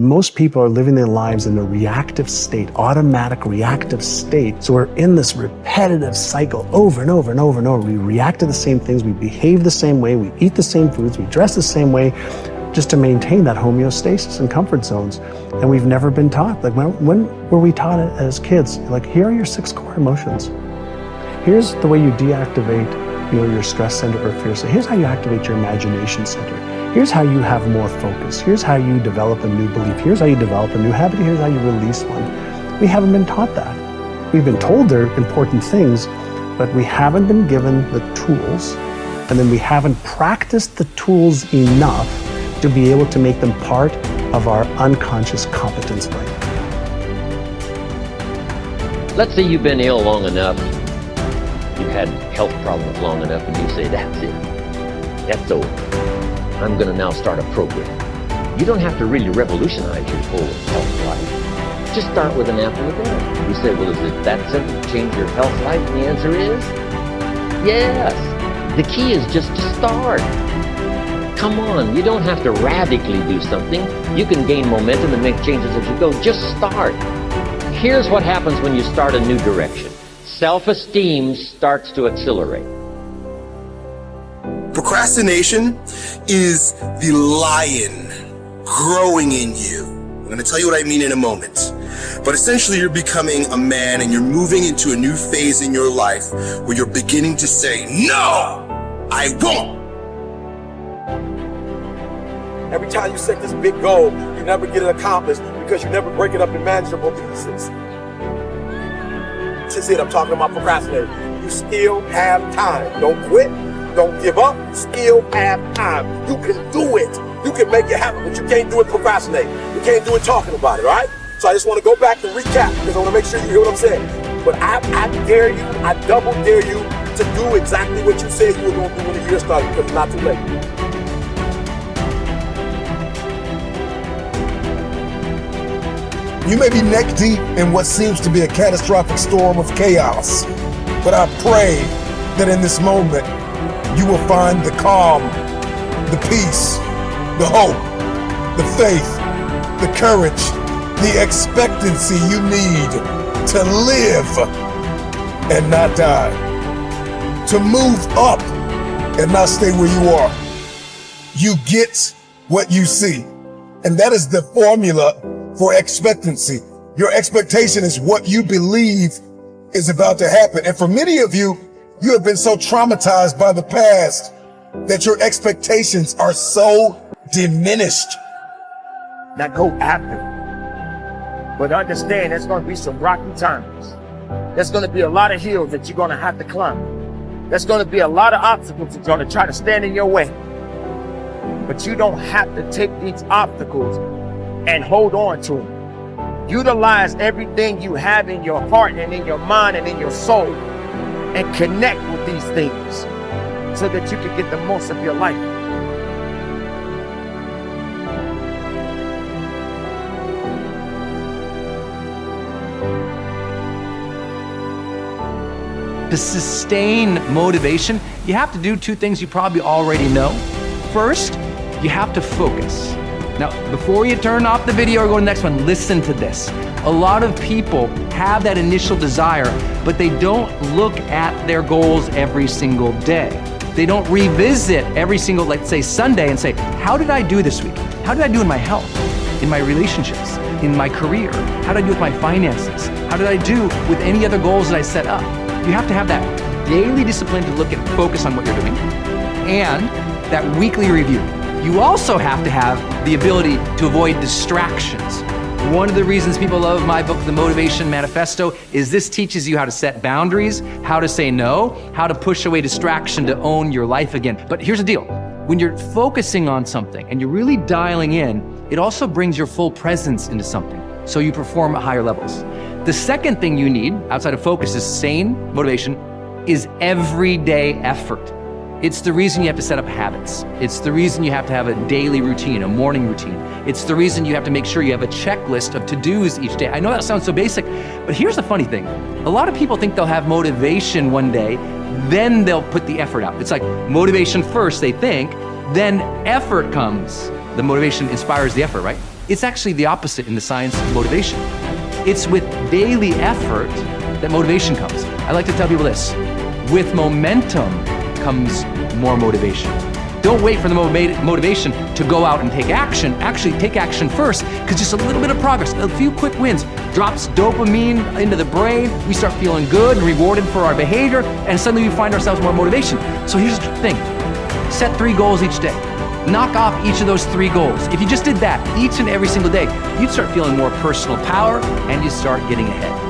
Most people are living their lives in a reactive state, automatic reactive state. So we're in this repetitive cycle over and over and over and over. We react to the same things, we behave the same way, we eat the same foods, we dress the same way, just to maintain that homeostasis and comfort zones. And we've never been taught. Like when were we taught it as kids? Like, here are your 6 core emotions. Here's the way you deactivate, your stress center or fear center. Here's how you activate your imagination center. Here's how you have more focus. Here's how you develop a new belief. Here's how you develop a new habit. Here's how you release one. We haven't been taught that. We've been told they're important things, but we haven't been given the tools, and then we haven't practiced the tools enough to be able to make them part of our unconscious competence brain. Let's say you've been ill long enough, you've had health problems long enough, and you say, that's it, that's over. I'm gonna now start a program. You don't have to really revolutionize your whole health life. Just start with an apple a day. You say, well, is it that simple to change your health life? And the answer is, yes. The key is just to start. Come on, you don't have to radically do something. You can gain momentum and make changes as you go. Just start. Here's what happens when you start a new direction. Self-esteem starts to accelerate. Procrastination is the lion growing in you. I'm going to tell you what I mean in a moment. But essentially, you're becoming a man and you're moving into a new phase in your life where you're beginning to say, no, I won't. Every time you set this big goal, you never get it accomplished because you never break it up in manageable pieces. This is it, I'm talking about procrastinating. You still have time. Don't quit. Don't give up. You still have time. You can do it. You can make it happen, but you can't do it procrastinating. You can't do it talking about it, all right? So I just want to go back and recap because I want to make sure you hear what I'm saying. But I dare you, I double dare you to do exactly what you said you were going to do when the year started because it's not too late. You may be neck deep in what seems to be a catastrophic storm of chaos, but I pray that in this moment, you will find the calm, the peace, the hope, the faith, the courage, the expectancy you need to live and not die, to move up and not stay where you are. You get what you see. And that is the formula for expectancy. Your expectation is what you believe is about to happen. And for many of you, you have been so traumatized by the past that your expectations are so diminished. Now go after it. But understand there's going to be some rocky times. There's going to be a lot of hills that you're going to have to climb. There's going to be a lot of obstacles that are going to try to stand in your way. But you don't have to take these obstacles and hold on to them. Utilize everything you have in your heart and in your mind and in your soul and connect with these things so that you can get the most of your life. To sustain motivation, you have to do 2 things you probably already know. First, you have to focus. Now, before you turn off the video or go to the next one, listen to this. A lot of people have that initial desire, but they don't look at their goals every single day. They don't revisit every single, let's say, Sunday and say, how did I do this week? How did I do in my health, in my relationships, in my career? How did I do with my finances? How did I do with any other goals that I set up? You have to have that daily discipline to look and focus on what you're doing, and that weekly review. You also have to have the ability to avoid distractions. One of the reasons people love my book, The Motivation Manifesto, is this teaches you how to set boundaries, how to say no, how to push away distraction to own your life again. But here's the deal. When you're focusing on something and you're really dialing in, it also brings your full presence into something, so you perform at higher levels. The second thing you need, outside of focus, is sane motivation, is everyday effort. It's the reason you have to set up habits. It's the reason you have to have a daily routine, a morning routine. It's the reason you have to make sure you have a checklist of to-dos each day. I know that sounds so basic, but here's the funny thing. A lot of people think they'll have motivation one day, then they'll put the effort out. It's like motivation first, they think, then effort comes. The motivation inspires the effort, right? It's actually the opposite in the science of motivation. It's with daily effort that motivation comes. I like to tell people this: with momentum comes more motivation. Don't wait for the motivation to go out and take action. Actually, take action first, because just a little bit of progress, a few quick wins, drops dopamine into the brain. We start feeling good and rewarded for our behavior, and suddenly we find ourselves more motivation. So here's the thing: set 3 goals each day. Knock off each of those 3 goals. If you just did that each and every single day, you'd start feeling more personal power and you'd start getting ahead.